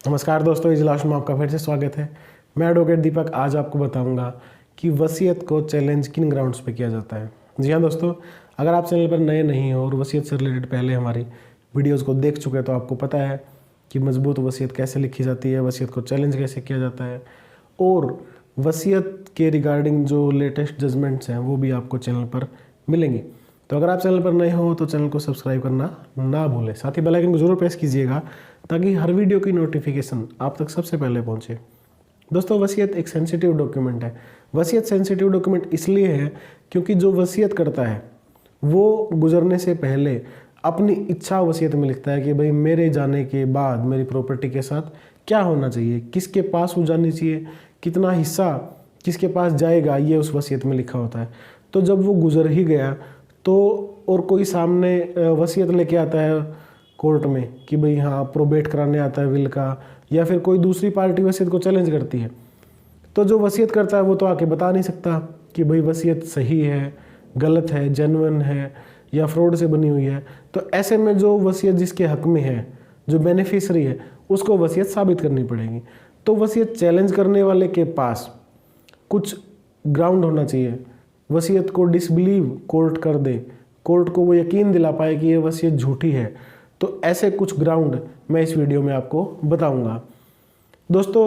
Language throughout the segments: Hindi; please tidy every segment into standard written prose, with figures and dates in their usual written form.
नमस्कार दोस्तों, इजलास में आपका फिर से स्वागत है। मैं एडवोकेट दीपक आज आपको बताऊंगा कि वसीयत को चैलेंज किन ग्राउंड्स पे किया जाता है। जी हाँ दोस्तों, अगर आप चैनल पर नए नहीं हो और वसीयत से रिलेटेड पहले हमारी वीडियोस को देख चुके हैं तो आपको पता है कि मजबूत वसीयत कैसे लिखी जाती है, वसीयत को चैलेंज कैसे किया जाता है और वसीयत के रिगार्डिंग जो लेटेस्ट जजमेंट्स हैं वो भी आपको चैनल पर मिलेंगी। तो अगर आप चैनल पर नए हो तो चैनल को सब्सक्राइब करना ना भूलें, साथ ही बेल आइकन को जरूर प्रेस कीजिएगा ताकि हर वीडियो की नोटिफिकेशन आप तक सबसे पहले पहुंचे। दोस्तों, वसीयत एक सेंसिटिव डॉक्यूमेंट है। वसीयत सेंसिटिव डॉक्यूमेंट इसलिए है क्योंकि जो वसीयत करता है वो गुजरने से पहले अपनी इच्छा वसीयत में लिखता है कि भाई मेरे जाने के बाद मेरी प्रॉपर्टी के साथ क्या होना चाहिए, किसके पास वो जानी चाहिए, कितना हिस्सा किसके पास जाएगा, ये उस वसीयत में लिखा होता है। तो जब वो गुजर ही गया तो और कोई सामने वसीयत लेके आता है कोर्ट में कि भाई हाँ प्रोबेट कराने आता है विल का, या फिर कोई दूसरी पार्टी वसीयत को चैलेंज करती है, तो जो वसीयत करता है वो तो आके बता नहीं सकता कि भाई वसीयत सही है, गलत है, जेन्युइन है या फ्रॉड से बनी हुई है। तो ऐसे में जो वसीयत जिसके हक में है, जो बेनिफिशरी है, उसको वसीयत साबित करनी पड़ेगी। तो वसीयत चैलेंज करने वाले के पास कुछ ग्राउंड होना चाहिए। वसीयत को डिसबिलीव कोर्ट कर दे, कोर्ट को वो यकीन दिला पाए कि ये वसीयत झूठी है। तो ऐसे कुछ ग्राउंड मैं इस वीडियो में आपको बताऊंगा। दोस्तों,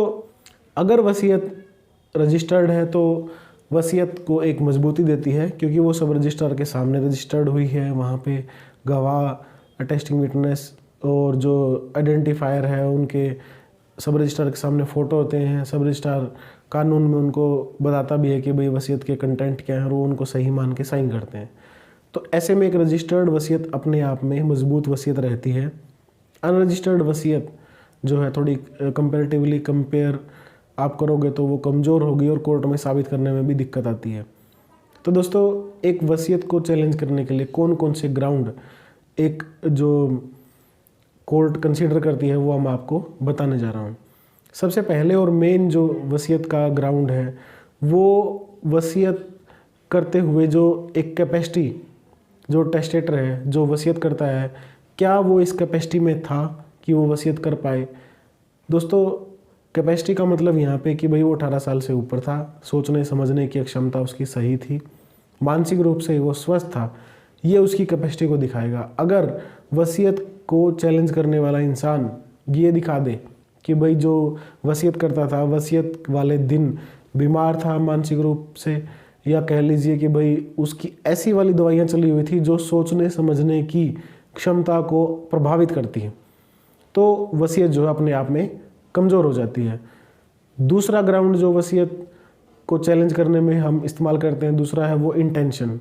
अगर वसीयत रजिस्टर्ड है तो वसीयत को एक मजबूती देती है क्योंकि वो सब रजिस्ट्रार के सामने रजिस्टर्ड हुई है। वहाँ पे गवाह, अटेस्टिंग विटनेस और जो आइडेंटिफायर है उनके सब रजिस्ट्रार के सामने फ़ोटो होते हैं। सब रजिस्ट्रार कानून में उनको बताता भी है कि भाई वसीयत के कंटेंट क्या है और वो उनको सही मान के साइन करते हैं। तो ऐसे में एक रजिस्टर्ड वसीयत अपने आप में मजबूत वसीयत रहती है। अनरजिस्टर्ड वसीयत जो है थोड़ी कंपेरेटिवली कंपेयर आप करोगे तो वो कमज़ोर होगी और कोर्ट में साबित करने में भी दिक्कत आती है। तो दोस्तों, एक वसीयत को चैलेंज करने के लिए कौन कौन से ग्राउंड एक जो कोर्ट कंसीडर करती है वो हम आपको बताने जा रहा हूँ। सबसे पहले और मेन जो वसीयत का ग्राउंड है वो वसीयत करते हुए जो एक कैपेसिटी, जो टेस्टेटर है जो वसीयत करता है, क्या वो इस कैपेसिटी में था कि वो वसीयत कर पाए। दोस्तों, कैपेसिटी का मतलब यहाँ पे कि भाई वो 18 साल से ऊपर था, सोचने समझने की क्षमता उसकी सही थी, मानसिक रूप से वो स्वस्थ था, ये उसकी कैपेसिटी को दिखाएगा। अगर वसीयत को चैलेंज करने वाला इंसान ये दिखा दे कि भाई जो वसीयत करता था वसीयत वाले दिन बीमार था मानसिक रूप से, या कह लीजिए कि भाई उसकी ऐसी वाली दवाइयाँ चली हुई थी जो सोचने समझने की क्षमता को प्रभावित करती हैं, तो वसीयत जो है अपने आप में कमज़ोर हो जाती है। दूसरा ग्राउंड जो वसीयत को चैलेंज करने में हम इस्तेमाल करते हैं, दूसरा है वो इंटेंशन,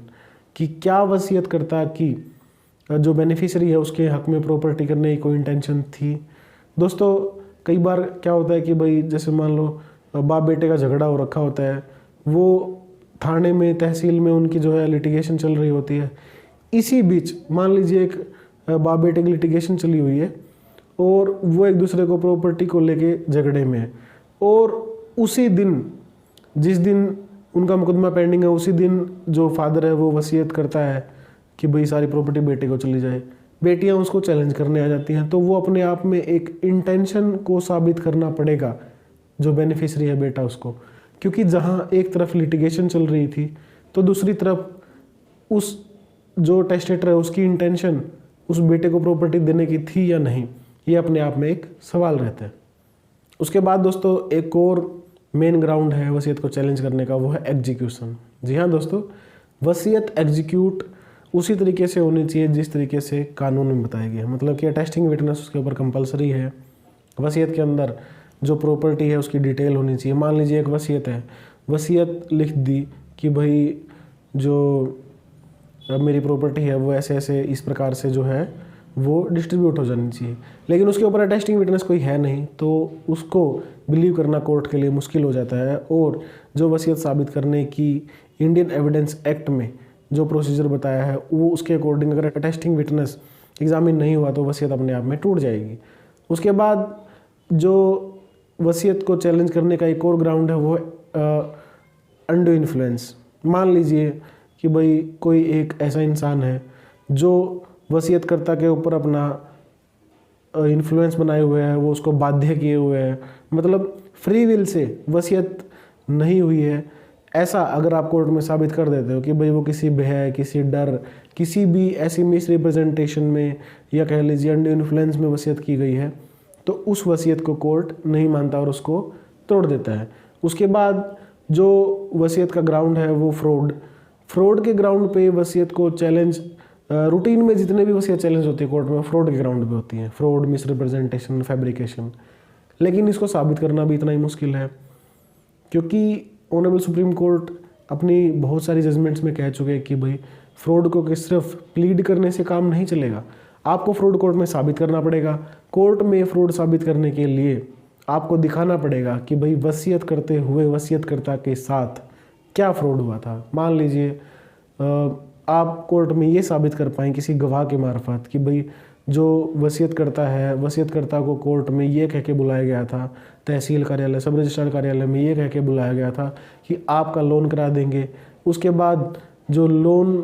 कि क्या वसीयत करता कि जो बेनिफिशियरी है उसके हक में प्रॉपर्टी करने की कोई इंटेंशन थी। दोस्तों, कई बार क्या होता है कि भाई जैसे मान लो बाप बेटे का झगड़ा हो रखा होता है, वो थाने में तहसील में उनकी जो है लिटिगेशन चल रही होती है। इसी बीच मान लीजिए एक बाप बेटे की लिटिगेशन चली हुई है और वो एक दूसरे को प्रॉपर्टी को लेके झगड़े में है, और उसी दिन जिस दिन उनका मुकदमा पेंडिंग है उसी दिन जो फादर है वो वसीयत करता है कि भाई सारी प्रॉपर्टी बेटे को चली जाए। बेटियां उसको चैलेंज करने आ जाती हैं, तो वो अपने आप में एक इंटेंशन को साबित करना पड़ेगा जो बेनिफिशरी है बेटा उसको, क्योंकि जहाँ एक तरफ लिटिगेशन चल रही थी तो दूसरी तरफ उस जो टेस्टेटर है उसकी इंटेंशन उस बेटे को प्रॉपर्टी देने की थी या नहीं, ये अपने आप में एक सवाल रहता है। उसके बाद दोस्तों, एक और मेन ग्राउंड है वसीयत को चैलेंज करने का, वो है एग्जीक्यूशन। जी हाँ दोस्तों, वसीयत एग्जीक्यूट उसी तरीके से होनी चाहिए जिस तरीके से कानून में बताया गया है। मतलब कि अटेस्टिंग विटनेस उसके ऊपर कंपलसरी है। वसीयत के अंदर जो प्रॉपर्टी है उसकी डिटेल होनी चाहिए। मान लीजिए एक वसीयत है, वसीयत लिख दी कि भाई जो मेरी प्रॉपर्टी है वो ऐसे ऐसे इस प्रकार से जो है वो डिस्ट्रीब्यूट हो जानी चाहिए, लेकिन उसके ऊपर अटेस्टिंग विटनेस कोई है नहीं, तो उसको बिलीव करना कोर्ट के लिए मुश्किल हो जाता है। और जो वसीयत साबित करने की इंडियन एविडेंस एक्ट में जो प्रोसीजर बताया है वो उसके अकॉर्डिंग अगर अटेस्टिंग विटनेस एग्जामिन नहीं हुआ तो वसीयत अपने आप में टूट जाएगी। उसके बाद जो वसीयत को चैलेंज करने का एक और ग्राउंड है वो अनडू इन्फ्लुएंस। मान लीजिए कि भाई कोई एक ऐसा इंसान है जो वसीयतकर्ता के ऊपर अपना इन्फ्लुएंस बनाए हुए हैं, वो उसको बाध्य किए हुए हैं, मतलब फ्री विल से वसीयत नहीं हुई है, ऐसा अगर आप कोर्ट में साबित कर देते हो कि भाई वो किसी भय, किसी डर, किसी भी ऐसी मिस रिप्रेजेंटेशन में या कह लीजिए अंडर इन्फ्लुएंस में वसीयत की गई है, तो उस वसीयत को कोर्ट नहीं मानता और उसको तोड़ देता है। उसके बाद जो वसीयत का ग्राउंड है वो फ्रॉड के ग्राउंड पे वसीयत को चैलेंज, रूटीन में जितने भी वसीयत चैलेंज होती है कोर्ट में फ्रॉड के ग्राउंड पे होती हैं, फ्रॉड, मिस रिप्रेजेंटेशन, फैब्रिकेशन। लेकिन इसको साबित करना भी इतना ही मुश्किल है, क्योंकि ऑनरेबल सुप्रीम कोर्ट अपनी बहुत सारी जजमेंट्स में कह चुके हैं कि भाई फ्रॉड को कि सिर्फ प्लीड करने से काम नहीं चलेगा, आपको फ्रॉड कोर्ट में साबित करना पड़ेगा। कोर्ट में फ्रॉड साबित करने के लिए आपको दिखाना पड़ेगा कि भाई वसीयत करते हुए वसीयतकर्ता के साथ क्या फ्रॉड हुआ था। मान लीजिए आप कोर्ट में ये साबित कर पाएँ किसी गवाह के मार्फत कि भाई जो वसीयत करता है, वसीयतकर्ता को कोर्ट में ये कह के बुलाया गया था, तहसील कार्यालय, सब रजिस्ट्रार कार्यालय में ये कह के बुलाया गया था कि आपका लोन करा देंगे। उसके बाद जो लोन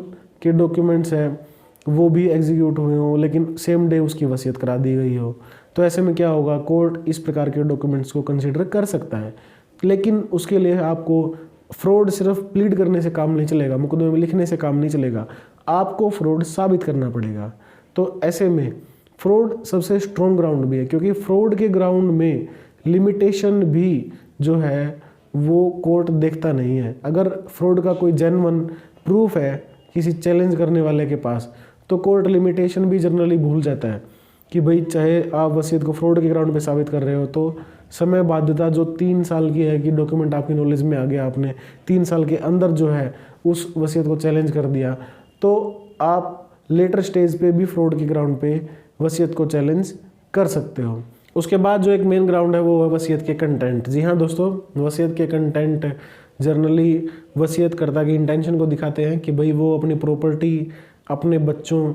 के डॉक्यूमेंट्स हैं वो भी एग्जीक्यूट हुए हों, लेकिन सेम डे उसकी वसीयत करा दी गई हो, तो ऐसे में क्या होगा, कोर्ट इस प्रकार के डॉक्यूमेंट्स को कंसिडर कर सकता है। लेकिन उसके लिए आपको फ्रॉड सिर्फ प्लीड करने से काम नहीं चलेगा, मुकदमे में लिखने से काम नहीं चलेगा, आपको फ्रॉड साबित करना पड़ेगा। तो ऐसे में फ्रॉड सबसे स्ट्रॉन्ग ग्राउंड भी है, क्योंकि फ्रॉड के ग्राउंड में लिमिटेशन भी जो है वो कोर्ट देखता नहीं है। अगर फ्रॉड का कोई जेन्युइन प्रूफ है किसी चैलेंज करने वाले के पास, तो कोर्ट लिमिटेशन भी जनरली भूल जाता है कि भाई चाहे आप वसीयत को फ्रॉड के ग्राउंड पे साबित कर रहे हो, तो समय बाध्यता जो 3 साल की है कि डॉक्यूमेंट आपकी नॉलेज में आ गया, आपने 3 साल के अंदर जो है उस वसीयत को चैलेंज कर दिया, तो आप लेटर स्टेज पे भी फ्रॉड के ग्राउंड पे वसीयत को चैलेंज कर सकते हो। उसके बाद जो एक मेन ग्राउंड है वो है वसीयत के कंटेंट। जी हाँ दोस्तों, वसीयत के कंटेंट जनरली वसीयतकर्ता की इंटेंशन को दिखाते हैं कि भाई वो अपनी प्रॉपर्टी, अपने बच्चों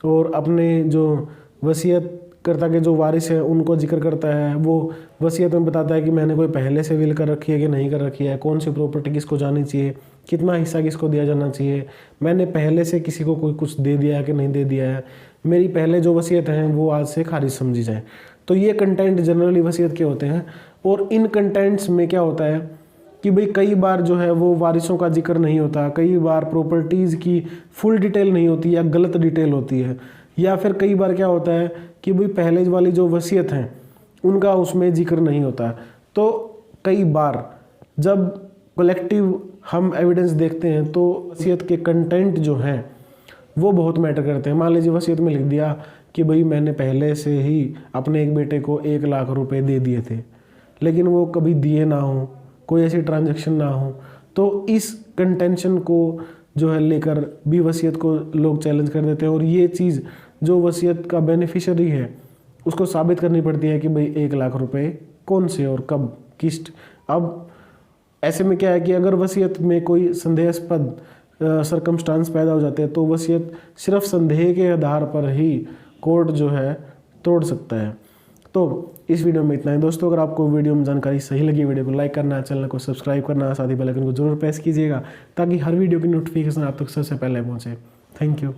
और अपने जो वसीयतकर्ता के जो वारिस हैं उनको जिक्र करता है। वो वसीयत में बताता है कि मैंने कोई पहले से विल कर रखी है कि नहीं कर रखी है, कौन सी प्रॉपर्टी किसको जानी चाहिए, कितना हिस्सा किसको दिया जाना चाहिए, मैंने पहले से किसी को कोई कुछ दे दिया है कि नहीं दे दिया है, मेरी पहले जो वसीयत है वो आज से खारिज समझी जाए। तो ये कंटेंट जनरली वसीयत के होते हैं। और इन कंटेंट्स में क्या होता है कि भाई कई बार जो है वो वारिसों का जिक्र नहीं होता, कई बार प्रॉपर्टीज़ की फुल डिटेल नहीं होती या गलत डिटेल होती है, या फिर कई बार क्या होता है कि भाई पहले वाली जो वसीयत हैं उनका उसमें जिक्र नहीं होता। तो कई बार जब कलेक्टिव हम एविडेंस देखते हैं तो वसीयत के कंटेंट जो हैं वो बहुत मैटर करते हैं। मान लीजिए वसीयत में लिख दिया कि भाई मैंने पहले से ही अपने एक बेटे को 1 लाख रुपए दे दिए थे, लेकिन वो कभी दिए ना हो, कोई ऐसी ट्रांजैक्शन ना हो, तो इस कंटेंशन को जो है लेकर भी वसीयत को लोग चैलेंज कर देते हैं। और ये चीज़ जो वसीयत का बेनिफिशियरी है उसको साबित करनी पड़ती है कि भाई 1 लाख रुपए कौन से और कब किस्त। अब ऐसे में क्या है कि अगर वसीयत में कोई संदेहास्पद सरकमस्टांस पैदा हो जाते हैं तो वसीयत सिर्फ संदेह के आधार पर ही कोर्ट जो है तोड़ सकता है। तो इस वीडियो में इतना ही दोस्तों। अगर आपको वीडियो में जानकारी सही लगी, वीडियो को लाइक करना, चैनल को सब्सक्राइब करना, साथ ही बेल आइकन को जरूर प्रेस कीजिएगा ताकि हर वीडियो की नोटिफिकेशन आप तक सबसे पहले पहुंचे। Thank you.